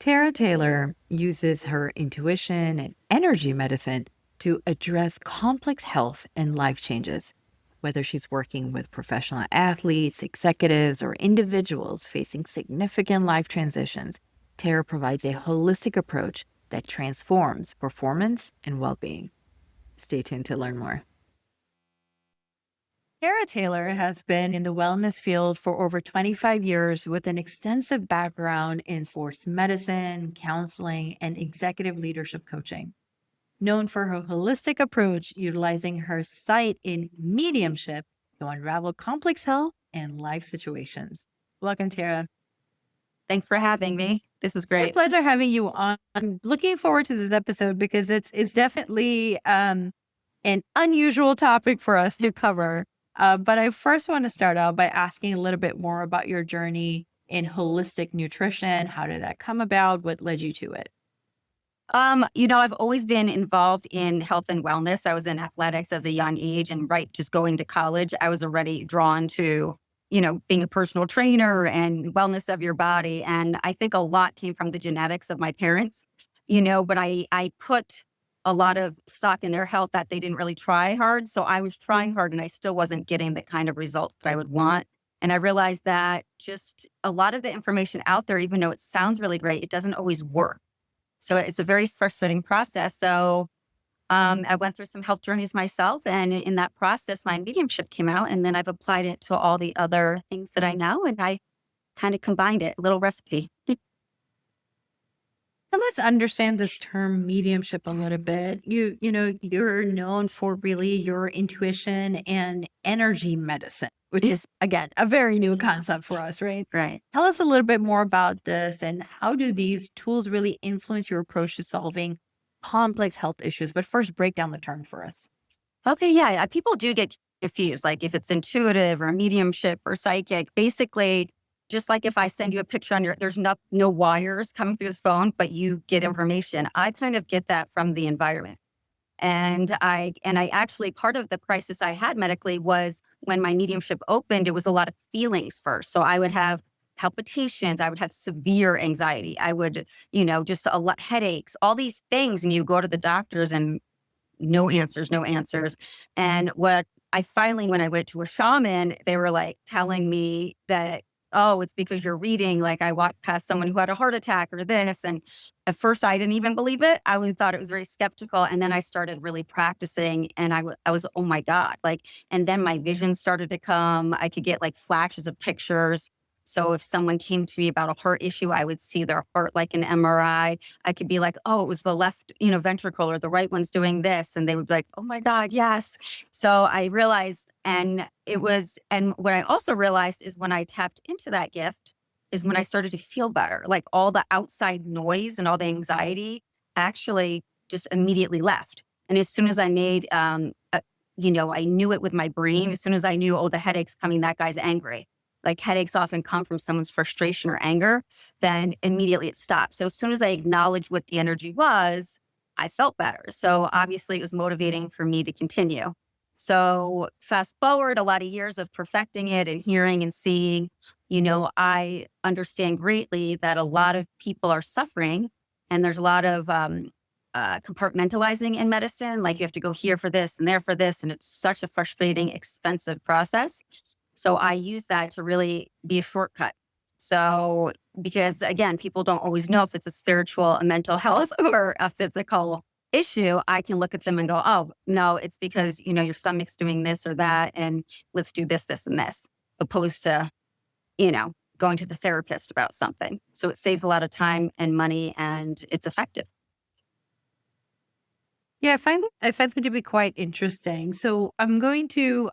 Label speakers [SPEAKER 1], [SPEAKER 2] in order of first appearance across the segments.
[SPEAKER 1] Tara Taylor uses her intuition and energy medicine to address complex health and life changes. Whether she's working with professional athletes, executives, or individuals facing significant life transitions, Tara provides a holistic approach that transforms performance and well being. Stay tuned to learn more. Tara Taylor has been in the wellness field for over 25 years with an extensive background in sports medicine, counseling, and executive leadership coaching. Known for her holistic approach, utilizing her sight in mediumship to unravel complex health and life situations. Welcome, Tara.
[SPEAKER 2] Thanks for having me. This is
[SPEAKER 1] It's a
[SPEAKER 2] great.
[SPEAKER 1] pleasure having you on. I'm looking forward to this episode because it's definitely an unusual topic for us to cover. But I first want to start out by asking a little bit more about your journey in holistic nutrition. How did that come about? What led you to it?
[SPEAKER 2] I've always been involved in health and wellness. I was in athletics as a young age, and just going to college, I was already drawn to, being a personal trainer and wellness of your body. And I think a lot came from the genetics of my parents, but I put a lot of stock in their health that they didn't really try hard. So I was trying hard and I still wasn't getting the kind of results that I would want. And I realized that just a lot of the information out there, even though it sounds really great, it doesn't always work. So it's a very frustrating process. So I went through some health journeys myself. And in that process, my mediumship came out. And then I've applied it to all the other things that I know. And I kind of combined it, a little recipe.
[SPEAKER 1] And let's understand this term mediumship a little bit. You're known for really your intuition and energy medicine, which is, again, a very new concept for us, right?
[SPEAKER 2] Right.
[SPEAKER 1] Tell us a little bit more about this and how do these tools really influence your approach to solving complex health issues? But first, break down the term for us.
[SPEAKER 2] Okay. Yeah. People do get confused, like if it's intuitive or mediumship or psychic. Basically, just like if I send you a picture on there's no wires coming through this phone, but you get information. I kind of get that from the environment. And I actually, part of the crisis I had medically was when my mediumship opened, it was a lot of feelings first. So I would have palpitations, I would have severe anxiety. I would, just a lot headaches, all these things. And you go to the doctors and no answers, no answers. And when I went to a shaman, they were like telling me that, oh, it's because you're reading. Like I walked past someone who had a heart attack or this. And at first I didn't even believe it. Thought it was very skeptical. And then I started really practicing and I was, oh my God. And then my vision started to come. I could get like flashes of pictures. So if someone came to me about a heart issue, I would see their heart like an MRI. I could be like, oh, it was the left, ventricle or the right one's doing this. And they would be like, oh my God, yes. So I realized, and what I also realized is when I tapped into that gift is when I started to feel better. Like all the outside noise and all the anxiety actually just immediately left. And as soon as I made, I knew it with my brain. As soon as I knew, oh, the headache's coming, that guy's angry. Like headaches often come from someone's frustration or anger, then immediately it stopped. So as soon as I acknowledged what the energy was, I felt better. So obviously it was motivating for me to continue. So fast forward a lot of years of perfecting it and hearing and seeing, I understand greatly that a lot of people are suffering and there's a lot of compartmentalizing in medicine. Like you have to go here for this and there for this. And it's such a frustrating, expensive process. So I use that to really be a shortcut. So, because again, people don't always know if it's a spiritual, a mental health or a physical issue. I can look at them and go, oh, no, it's because, your stomach's doing this or that. And let's do this, this, and this, opposed to, going to the therapist about something. So it saves a lot of time and money and it's effective.
[SPEAKER 1] Yeah, I find it to be quite interesting. So I'm going to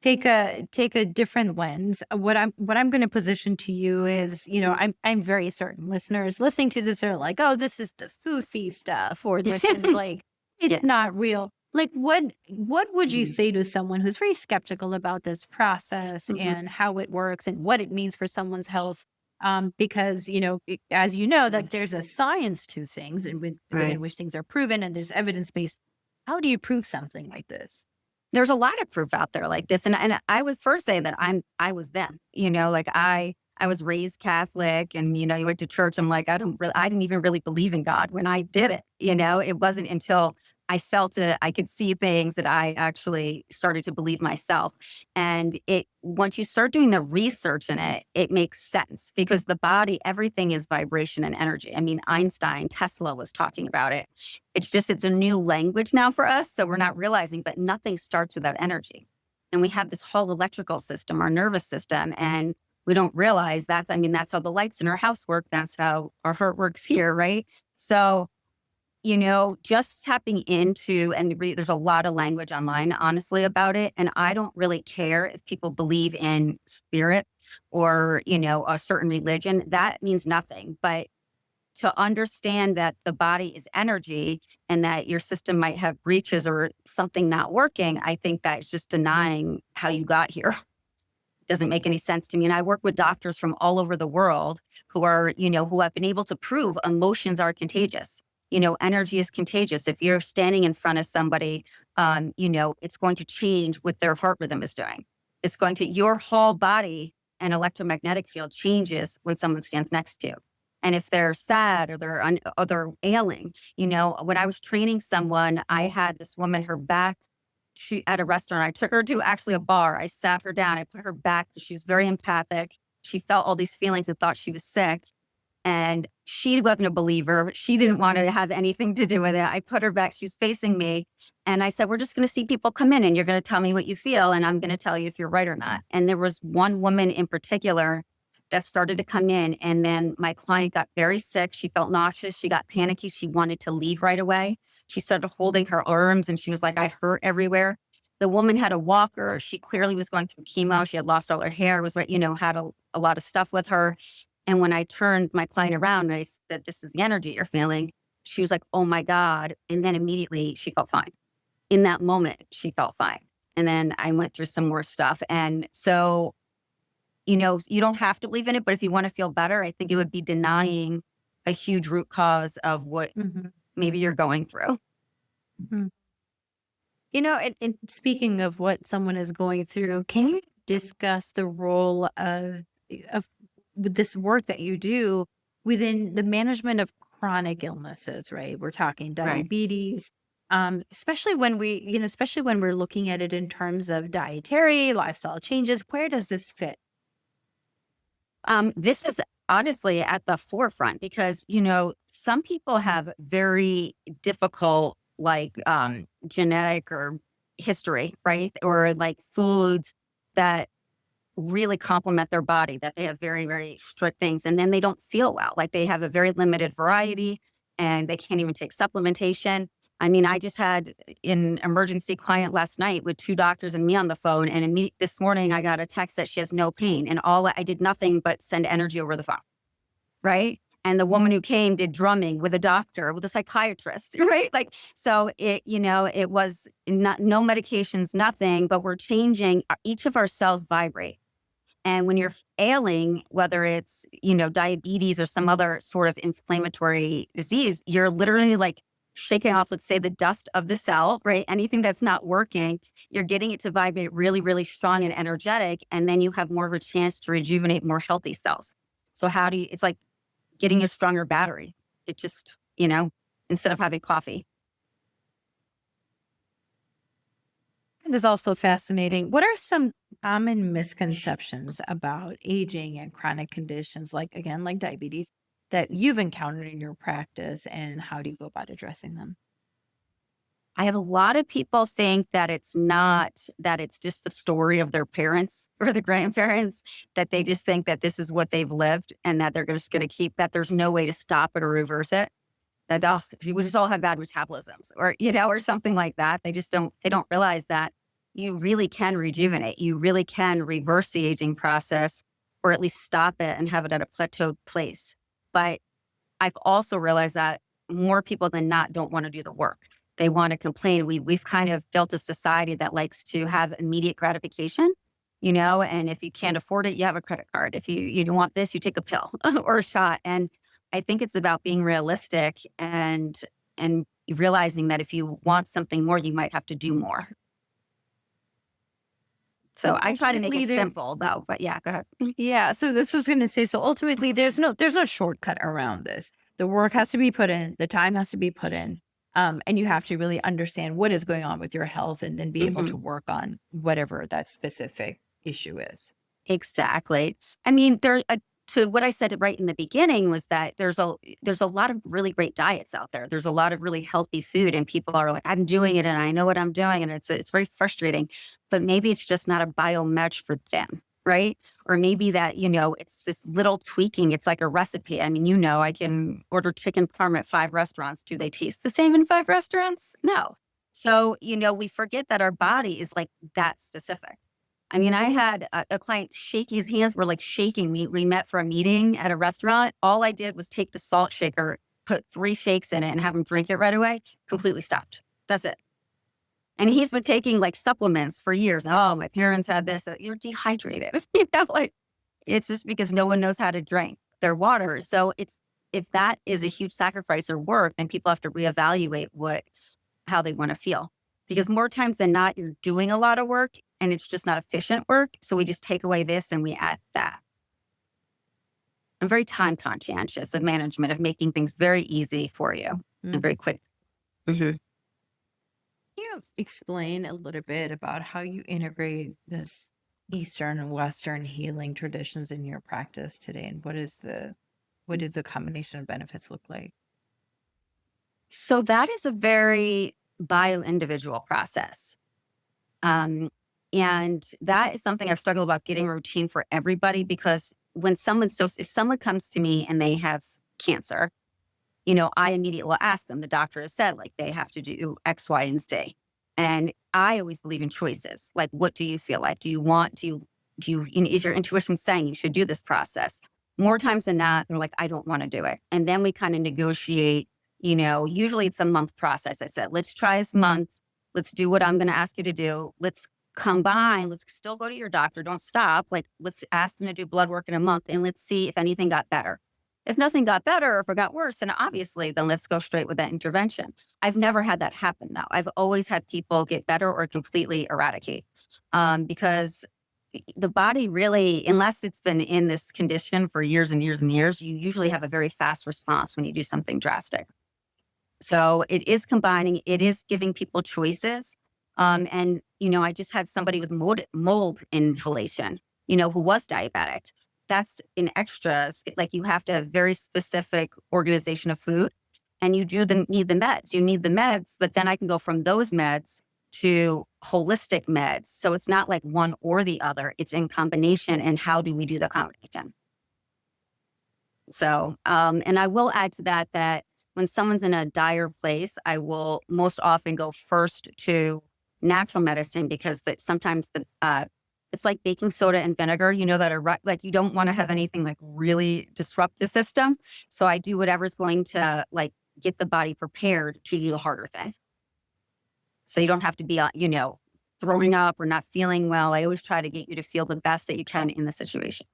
[SPEAKER 1] take a different lens. What I'm going to position to you is, I'm very certain listeners listening to this are like, oh, this is the foofy stuff, or this is like, it's not real. Like, what would you say to someone who's very skeptical about this process and how it works and what it means for someone's health? Because, as like there's a science to things and in which things are proven and there's evidence-based. How do you prove something like this?
[SPEAKER 2] There's a lot of proof out there like this. And I would first say that I was them, like I I was raised Catholic and, you went to church. I'm like, I didn't even really believe in God when I did it. It wasn't until I felt it, I could see things that I actually started to believe myself. And once you start doing the research in it, it makes sense because the body, everything is vibration and energy. I mean, Einstein, Tesla was talking about it. It's a new language now for us. So we're not realizing, but nothing starts without energy. And we have this whole electrical system, our nervous system, and we don't realize that's how the lights in our house work. That's how our heart works here, right? So, just tapping into there's a lot of language online, honestly, about it. And I don't really care if people believe in spirit or, a certain religion. That means nothing. But to understand that the body is energy and that your system might have breaches or something not working, I think that is just denying how you got here. Doesn't make any sense to me. And I work with doctors from all over the world who are, who have been able to prove emotions are contagious. Energy is contagious. If you're standing in front of somebody, it's going to change what their heart rhythm is doing. Your whole body and electromagnetic field changes when someone stands next to you. And if they're sad or they're ailing, when I was training someone, I had this woman, her back, at a restaurant. I took her to actually a bar. I sat her down. I put her back because she was very empathic. She felt all these feelings and thought she was sick. And she wasn't a believer. She didn't want to have anything to do with it. I put her back. She was facing me. And I said, we're just going to see people come in and you're going to tell me what you feel. And I'm going to tell you if you're right or not. And there was one woman in particular that started to come in. And then my client got very sick. She felt nauseous. She got panicky. She wanted to leave right away. She started holding her arms and she was like, I hurt everywhere. The woman had a walker. She clearly was going through chemo. She had lost all her hair, was, had a lot of stuff with her. And when I turned my client around and I said, this is the energy you're feeling, she was like, oh my God. And then immediately she felt fine. In that moment, she felt fine. And then I went through some more stuff. And so, you don't have to believe in it, but if you want to feel better, I think it would be denying a huge root cause of what maybe you're going through.
[SPEAKER 1] Mhm. And speaking of what someone is going through, can you discuss the role of with this work that you do within the management of chronic illnesses, right? We're talking
[SPEAKER 2] Right.
[SPEAKER 1] diabetes, especially especially when we're looking at it in terms of dietary, lifestyle changes. Where does this fit?
[SPEAKER 2] This is honestly at the forefront because, some people have very difficult, like, genetic or history, right? Or like foods that really complement their body, that they have very, very strict things. And then they don't feel well. Like they have a very limited variety and they can't even take supplementation. I mean, I just had an emergency client last night with two doctors and me on the phone. And this morning I got a text that she has no pain. And I did nothing but send energy over the phone. Right. And the woman who came did drumming with a doctor, with a psychiatrist, right? Like, so it was no medications, nothing, but we're changing. Each of our cells vibrate. And when you're ailing, whether it's, diabetes or some other sort of inflammatory disease, you're literally like shaking off, let's say, the dust of the cell, right? Anything that's not working, you're getting it to vibrate really, really strong and energetic. And then you have more of a chance to rejuvenate more healthy cells. So it's like getting a stronger battery. It just, instead of having coffee.
[SPEAKER 1] It is also fascinating. What are some common misconceptions about aging and chronic conditions, like, again, like diabetes, that you've encountered in your practice, and how do you go about addressing them?
[SPEAKER 2] I have a lot of people think that it's just the story of their parents or the grandparents, that they just think that this is what they've lived and that they're just going to keep that. There's no way to stop it or reverse it. That we just all have bad metabolisms or something like that. They don't realize that you really can rejuvenate. You really can reverse the aging process or at least stop it and have it at a plateaued place. But I've also realized that more people than not don't want to do the work. They want to complain. We've kind of built a society that likes to have immediate gratification, and if you can't afford it, you have a credit card. If you don't want this, you take a pill or a shot. And I think it's about being realistic and realizing that if you want something more, you might have to do more. So
[SPEAKER 1] So
[SPEAKER 2] I try to make
[SPEAKER 1] ultimately
[SPEAKER 2] it
[SPEAKER 1] there
[SPEAKER 2] simple though, but yeah, go ahead.
[SPEAKER 1] yeah, so this was gonna say, so ultimately there's no shortcut around this. The work has to be put in, the time has to be put in, and you have to really understand what is going on with your health and then be able
[SPEAKER 2] Mhm.
[SPEAKER 1] to work on whatever that specific issue is.
[SPEAKER 2] Exactly. I mean, to what I said right in the beginning was that there's a lot of really great diets out there. There's a lot of really healthy food, and people are like, "I'm doing it, and I know what I'm doing," and it's very frustrating. But maybe it's just not a bio match for them, right? Or maybe that it's this little tweaking. It's like a recipe. I mean, I can order chicken parm at 5 restaurants. Do they taste the same in 5 restaurants? No. So we forget that our body is like that specific. I mean, I had a client shake his hands were like shaking. We met for a meeting at a restaurant. All I did was take the salt shaker, put 3 shakes in it, and have him drink it right away. Completely stopped. That's it. And he's been taking like supplements for years. Oh, my parents had this. You're dehydrated. Like it's just because no one knows how to drink their water. So if that is a huge sacrifice or work, then people have to reevaluate how they want to feel. Because more times than not, you're doing a lot of work and it's just not efficient work. So we just take away this and we add that. I'm very time conscientious of management, of making things very easy for you and very quick. Mhm.
[SPEAKER 1] Can you explain a little bit about how you integrate this Eastern and Western healing traditions in your practice today, and what did the combination of benefits look like?
[SPEAKER 2] So that is a very bio individual process. Um, and that is something I've struggled about getting a routine for everybody because if someone comes to me and they have cancer, I immediately will ask them, the doctor has said, like, they have to do X, Y, and Z. And I always believe in choices. Like, what do you feel like? Is your intuition saying you should do this process? More times than not, they're like, I don't want to do it. And then we kind of negotiate, usually it's a month process. I said, let's try this month. Let's do what I'm going to ask you to do. Let's combine. Let's still go to your doctor. Don't stop. Like, let's ask them to do blood work in a month and let's see if anything got better. If nothing got better or if it got worse, then obviously, then let's go straight with that intervention. I've never had that happen though. I've always had people get better or completely eradicate because the body really, unless it's been in this condition for years and years and years, you usually have a very fast response when you do something drastic. So it is combining, it is giving people choices. I just had somebody with mold inhalation, who was diabetic. That's an extra, like you have to have very specific organization of food and need the meds. You need the meds, but then I can go from those meds to holistic meds. So it's not like one or the other, it's in combination. And how do we do the combination? So, and I will add to that when someone's in a dire place, I will most often go first to natural medicine because sometimes it's like baking soda and vinegar, that are like you don't want to have anything like really disrupt the system. So I do whatever's going to like get the body prepared to do the harder thing. So you don't have to be, throwing up or not feeling well. I always try to get you to feel the best that you can in the situation.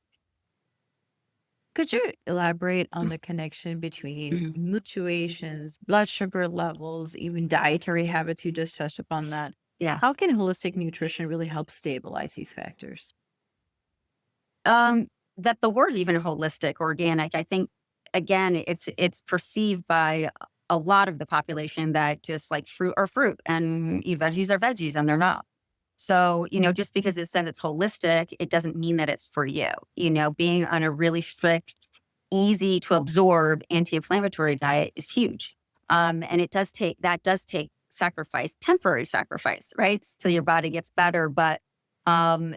[SPEAKER 1] Could you elaborate on the connection between
[SPEAKER 2] Mhm.
[SPEAKER 1] fluctuations, blood sugar levels, even dietary habits? You just touched upon that.
[SPEAKER 2] Yeah.
[SPEAKER 1] How can holistic nutrition really help stabilize these factors?
[SPEAKER 2] Um, that the word even holistic, organic, I think again, it's perceived by a lot of the population that just like fruit are fruit and veggies are veggies and they're not. So, just because it says it's holistic, it doesn't mean that it's for you. Being on a really strict, easy to absorb anti-inflammatory diet is huge. And that does take sacrifice, temporary sacrifice, right? So your body gets better. But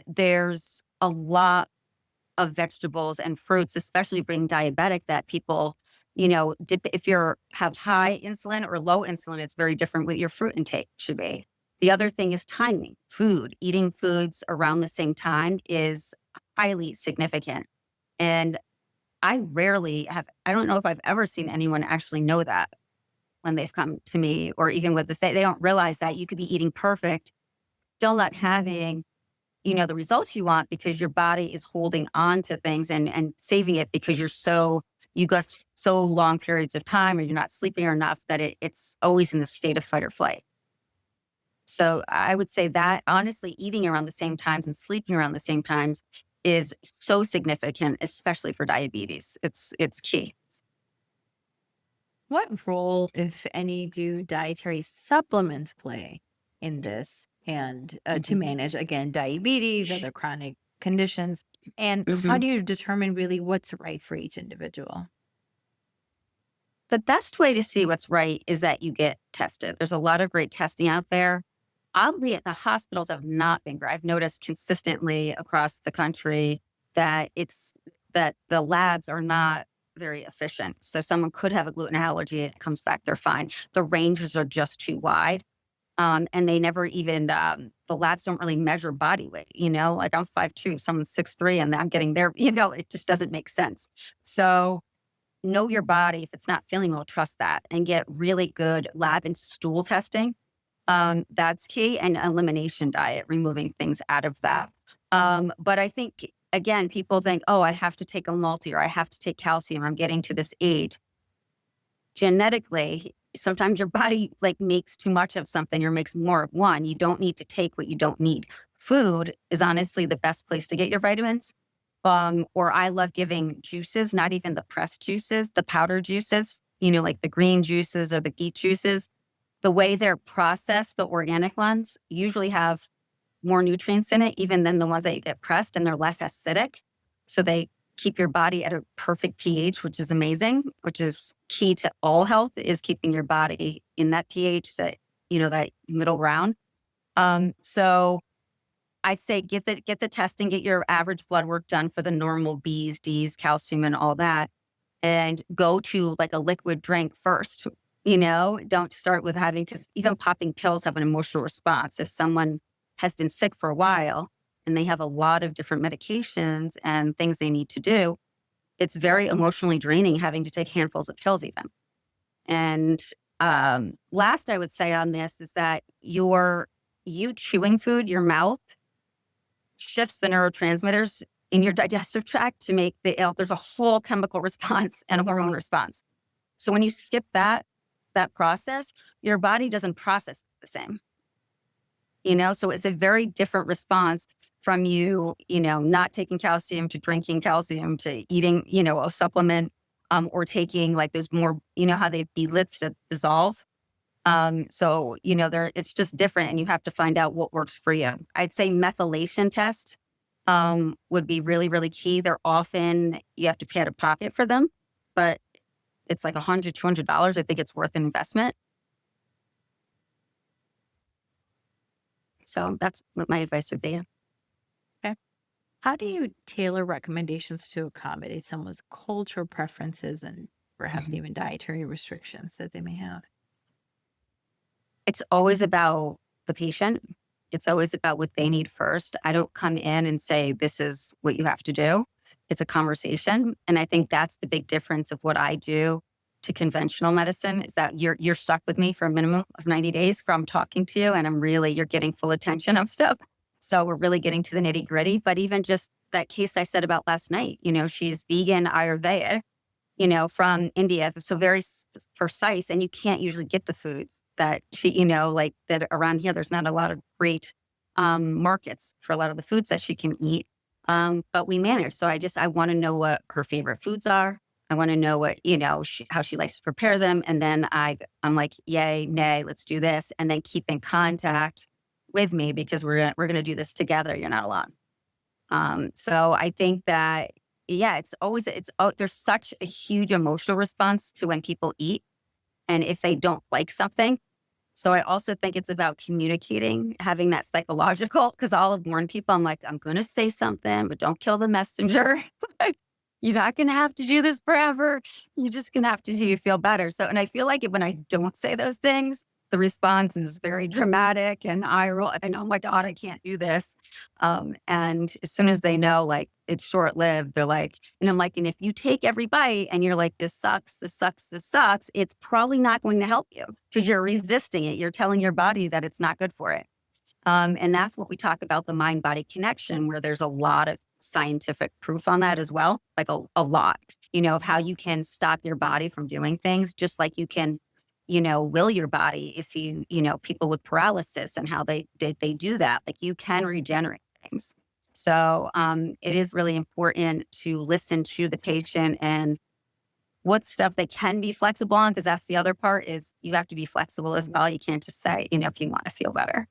[SPEAKER 2] there's a lot of vegetables and fruits, especially being diabetic, that people, if have high insulin or low insulin, it's very different what your fruit intake should be. The other thing is timing. Eating foods around the same time is highly significant. And I don't know if I've ever seen anyone actually know that when they've come to me or even with they don't realize that you could be eating perfect, still not having the results you want because your body is holding on to things and saving it because you got so long periods of time or you're not sleeping enough that it's always in the state of fight or flight. So I would say that honestly, eating around the same times and sleeping around the same times is so significant, especially for diabetes. It's key.
[SPEAKER 1] What role, if any, do dietary supplements play in this and to
[SPEAKER 2] Mhm.
[SPEAKER 1] manage, again, diabetes, other chronic conditions? And how
[SPEAKER 2] Mhm.
[SPEAKER 1] do you determine really what's right for each individual?
[SPEAKER 2] The best way to see what's right is that you get tested. There's a lot of great testing out there. Oddly, the hospitals have not been great. I've noticed consistently across the country that that the labs are not very efficient. So someone could have a gluten allergy and it comes back, they're fine. The ranges are just too wide. And they never even the labs don't really measure body weight, like I'm 5'2", someone's 6'3", and I'm getting there, it just doesn't make sense. So know your body. If it's not feeling well, trust that and get really good lab and stool testing. That's key. And elimination diet, removing things out of that. But I think, again, people think, oh, I have to take a multi or I have to take calcium. I'm getting to this age. Genetically, sometimes your body like makes too much of something or makes more of one. You don't need to take what you don't need. Food is honestly the best place to get your vitamins. Or I love giving juices, not even the pressed juices, the powder juices, like the green juices or the beet juices. The way they're processed, the organic ones usually have more nutrients in it, even than the ones that you get pressed, and they're less acidic. So they keep your body at a perfect pH, which is amazing, which is key to all health is keeping your body in that pH that middle ground. So I'd say get the testing, get your average blood work done for the normal B's, D's, calcium, and all that, and go to like a liquid drink first. Don't start with having because even popping pills have an emotional response. If someone has been sick for a while and they have a lot of different medications and things they need to do, it's very emotionally draining having to take handfuls of pills even. And last I would say on this is that you chewing food, your mouth shifts the neurotransmitters in your digestive tract to make the ill. There's a whole chemical response and a hormone response. So when you skip that process, your body doesn't process the same. So it's a very different response from not taking calcium to drinking calcium to eating, a supplement, or taking like those more, how they belits to dissolve. It's just different and you have to find out what works for you. I'd say methylation test would be really, really key. They're often, you have to pay out of pocket for them, but it's like $100, $200. I think it's worth an investment. So that's what my advice would be.
[SPEAKER 1] Okay. How do you tailor recommendations to accommodate someone's cultural preferences and perhaps
[SPEAKER 2] Mhm.
[SPEAKER 1] even dietary restrictions that they may have?
[SPEAKER 2] It's always about the patient. It's always about what they need first. I don't come in and say, this is what you have to do. It's a conversation. And I think that's the big difference of what I do to conventional medicine is that you're stuck with me for a minimum of 90 days from talking to you. And you're getting full attention of stuff. So we're really getting to the nitty gritty. But even just that case I said about last night, she's vegan Ayurvedic, from India. So very precise. And you can't usually get the foods that she, like that around here. There's not a lot of great markets for a lot of the foods that she can eat. But we manage. So I want to know what her favorite foods are. I want to know what, how she likes to prepare them. And then I'm like, yay, nay, let's do this. And then keep in contact with me because we're gonna do this together. You're not alone. So I think that, yeah, there's such a huge emotional response to when people eat and if they don't like something. So I also think it's about communicating, having that psychological, because I'll warn people, I'm like, I'm going to say something, but don't kill the messenger. You're not going to have to do this forever. You're just going to have to do you feel better. So, and I feel like when I don't say those things, the response is very dramatic and I roll and oh my God, I can't do this. And as soon as they know like it's short lived, they're like, and I'm like, and if you take every bite and you're like, this sucks, this sucks, this sucks, it's probably not going to help you because you're resisting it. You're telling your body that it's not good for it. And that's what we talk about the mind body connection, where there's a lot of scientific proof on that as well, like a lot, of how you can stop your body from doing things, just like you can, will your body if people with paralysis and how they do that. Like you can regenerate things. So it is really important to listen to the patient and what stuff they can be flexible on, because that's the other part is you have to be flexible as well. You can't just say, if you want to feel better.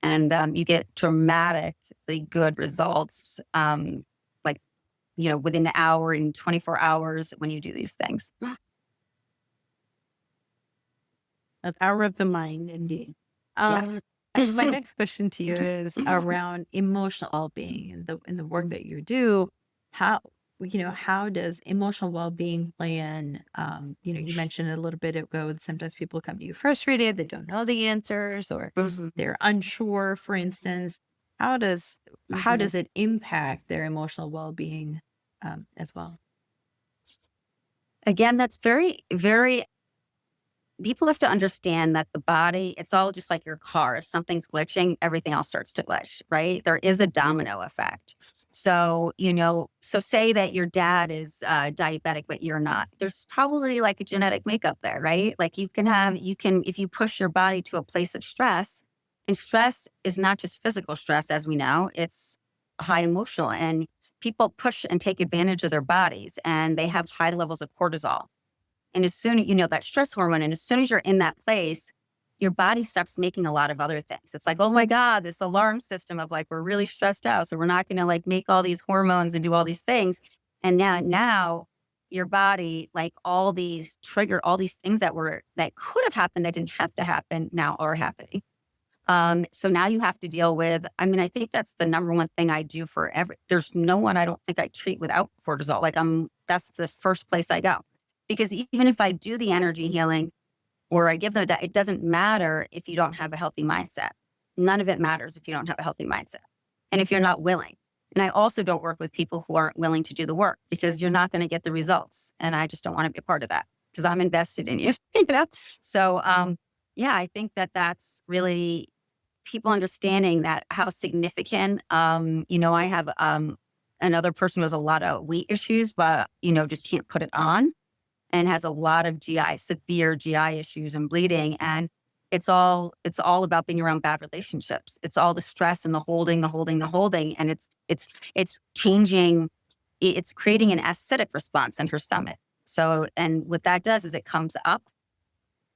[SPEAKER 2] And you get dramatically good results, like, within an hour and 24 hours when you do these things.
[SPEAKER 1] The power of the mind, indeed.
[SPEAKER 2] Yes.
[SPEAKER 1] My next question to you is around emotional well-being in the work that you do. How how does emotional well-being play in? You mentioned a little bit ago that sometimes people come to you frustrated, they don't know the answers, or
[SPEAKER 2] Mhm,
[SPEAKER 1] they're unsure. For instance, how does
[SPEAKER 2] mhm.
[SPEAKER 1] it impact their emotional well-being as well?
[SPEAKER 2] Again, that's very, very people have to understand that the body, it's all just like your car. If something's glitching, everything else starts to glitch, right? There is a domino effect. So, so say that your dad is diabetic, but you're not. There's probably like a genetic makeup there, right? Like if you push your body to a place of stress, and stress is not just physical stress, as we know, it's high emotional. And people push and take advantage of their bodies, and they have high levels of cortisol. And as soon as that stress hormone, and as soon as you're in that place, your body stops making a lot of other things. It's like, oh my God, this alarm system of like, we're really stressed out. So we're not going to like make all these hormones and do all these things. And now your body, like all these things that could have happened that didn't have to happen now are happening. So now you have to deal with, I think that's the number one thing I do for there's no one I don't think I treat without cortisol. Like that's the first place I go. Because even if I do the energy healing or I give them that, it doesn't matter if you don't have a healthy mindset. None of it matters if you don't have a healthy mindset and if you're not willing. And I also don't work with people who aren't willing to do the work because you're not going to get the results. And I just don't want to be a part of that because I'm invested in you, you know? So, yeah, I think that's really people understanding that how significant, I have another person who has a lot of weight issues, but, just can't put it on and has a lot of severe GI issues and bleeding. And it's all about being around bad relationships. It's all the stress and the holding, the holding, the holding. And it's changing, it's creating an acidic response in her stomach. So, and what that does is it comes up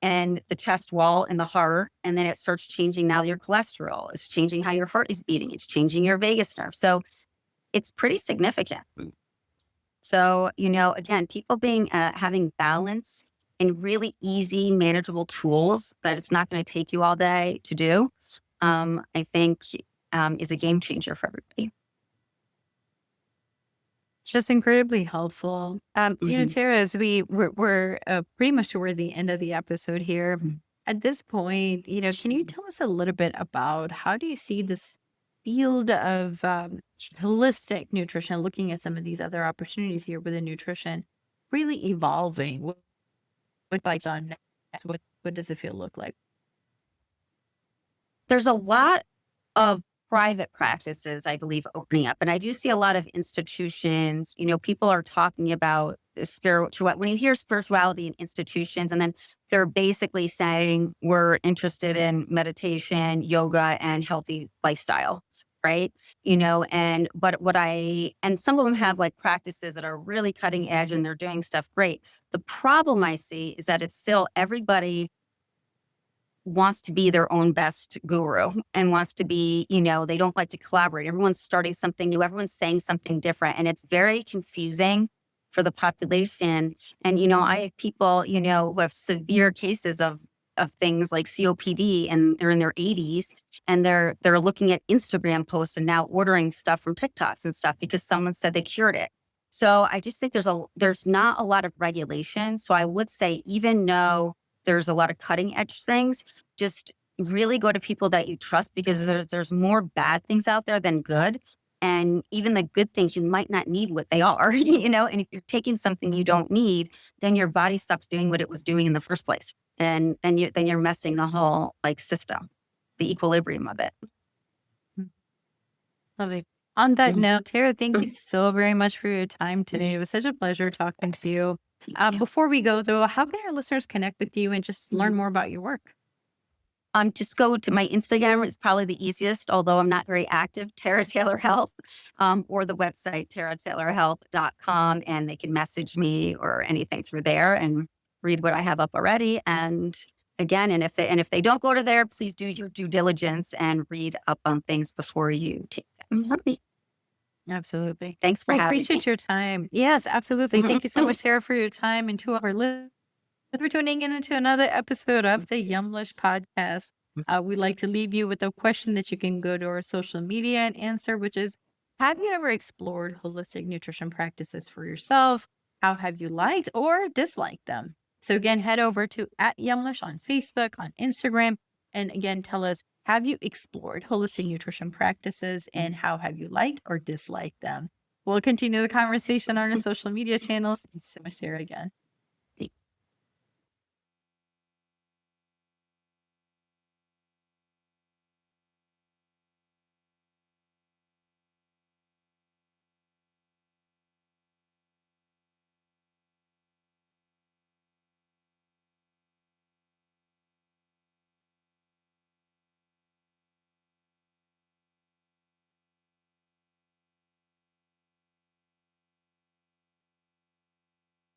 [SPEAKER 2] and the chest wall and the heart, and then it starts changing now your cholesterol. It's changing how your heart is beating. It's changing your vagus nerve. So it's pretty significant. So, again, people having balance and really easy, manageable tools that it's not going to take you all day to do, I think is a game changer for everybody.
[SPEAKER 1] Just incredibly helpful.
[SPEAKER 2] Mhm.
[SPEAKER 1] Tara, as we're pretty much toward the end of the episode here. At this point, can you tell us a little bit about how do you see this field of holistic nutrition, looking at some of these other opportunities here within nutrition, really evolving? What bites on next? What does the field look like?
[SPEAKER 2] There's a lot of private practices, I believe, opening up. And I do see a lot of institutions, people are talking about spiritual. When you hear spirituality in institutions, and then they're basically saying we're interested in meditation, yoga, and healthy lifestyle. Right. And some of them have like practices that are really cutting edge and they're doing stuff great. The problem I see is that it's still everybody wants to be their own best guru and wants to be, they don't like to collaborate. Everyone's starting something new. Everyone's saying something different. And it's very confusing for the population. And, I have people, who have severe cases of things like COPD and they're in their 80s and they're looking at Instagram posts and now ordering stuff from TikToks and stuff because someone said they cured it. So I just think there's not a lot of regulation. So I would say even though there's a lot of cutting edge things, just really go to people that you trust because there's more bad things out there than good. And even the good things, you might not need what they are, and if you're taking something you don't need, then your body stops doing what it was doing in the first place. And then you're messing the whole like system, the equilibrium of it.
[SPEAKER 1] Mm, lovely. On that
[SPEAKER 2] Mhm.
[SPEAKER 1] note, Tara, thank you
[SPEAKER 2] Mhm.
[SPEAKER 1] so very much for your time today. It was such a pleasure talking to you. Before we go, though, how can our listeners connect with you and just learn more about your work?
[SPEAKER 2] Just go to my Instagram. It's probably the easiest, although I'm not very active, Tara Taylor Health, or the website, tarataylorhealth.com. And they can message me or anything through there and read what I have up already. And again, and if they don't go to there, please do your due diligence and read up on things before you take them.
[SPEAKER 1] Absolutely.
[SPEAKER 2] Thanks for
[SPEAKER 1] Well,
[SPEAKER 2] having me.
[SPEAKER 1] appreciate your time. Yes, absolutely. Thank you so much, Sarah, for your time, and to our listeners for tuning in into another episode of the Yumlish podcast. We'd like to leave you with a question that you can go to our social media and answer, which is, have you ever explored holistic nutrition practices for yourself? How have you liked or disliked them? So again, head over to @Yumlish on Facebook, on Instagram, and again, tell us, have you explored holistic nutrition practices and how have you liked or disliked them? We'll continue the conversation on our social media channels. Thank you so much, Sarah, again.